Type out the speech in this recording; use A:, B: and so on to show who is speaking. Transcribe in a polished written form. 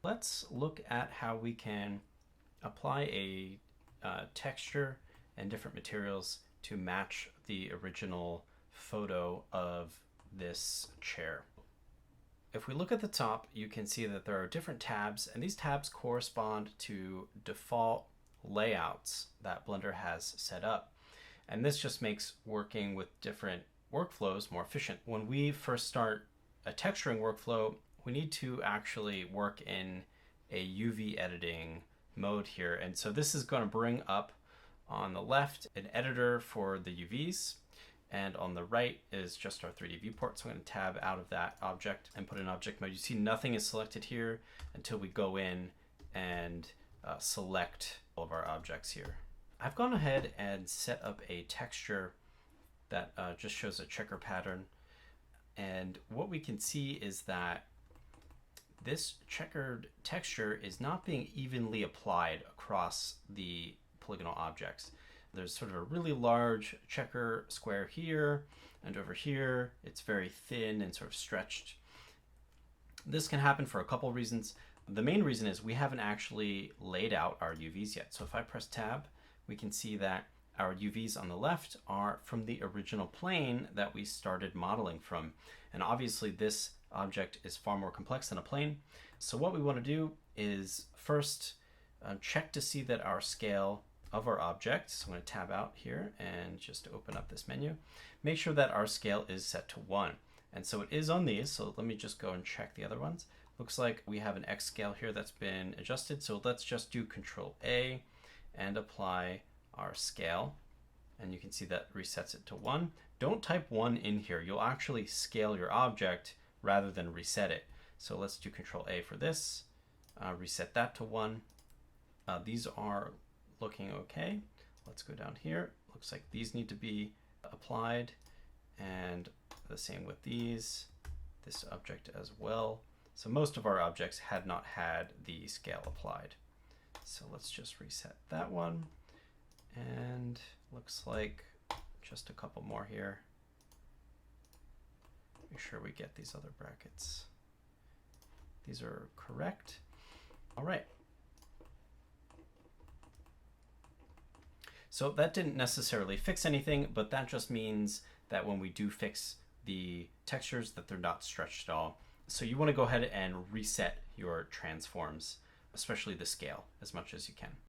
A: Let's look at how we can apply a texture and different materials to match the original photo of this chair. If we look at the top, you can see that there are different tabs, and these tabs correspond to default layouts that Blender has set up. And this just makes working with different workflows more efficient. When we first start a texturing workflow, we need to actually work in a UV editing mode here. And so this is going to bring up on the left an editor for the UVs, and on the right is just our 3D viewport. So I'm going to tab out of that object and put in object mode. You see nothing is selected here until we go in and select all of our objects here. I've gone ahead and set up a texture that just shows a checker pattern. And what we can see is that this checkered texture is not being evenly applied across the polygonal objects. There's sort of a really large checker square here, and over here it's very thin and sort of stretched. This can happen for a couple reasons. The main reason is we haven't actually laid out our UVs yet. So if I press tab, we can see that our UVs on the left are from the original plane that we started modeling from. And obviously this object is far more complex than a plane. So what we want to do is first check to see that our scale of our object, so I'm going to tab out here and just open up this menu, make sure that our scale is set to 1. And so it is on these, so let me just go and check the other ones. Looks like we have an X scale here that's been adjusted, so let's just do Control A and apply our scale, and you can see that resets it to 1. Don't type 1 in here, you'll actually scale your object rather than reset it. So let's do Control A for this, reset that to 1. These are looking okay. Let's go down here. Looks like these need to be applied, and the same with these, this object as well. So most of our objects had not had the scale applied. So let's just reset that one, and looks like just a couple more here. Make sure we get these other brackets. These are correct. All right. So that didn't necessarily fix anything, but that just means that when we do fix the textures that they're not stretched at all. So you want to go ahead and reset your transforms, especially the scale, as much as you can.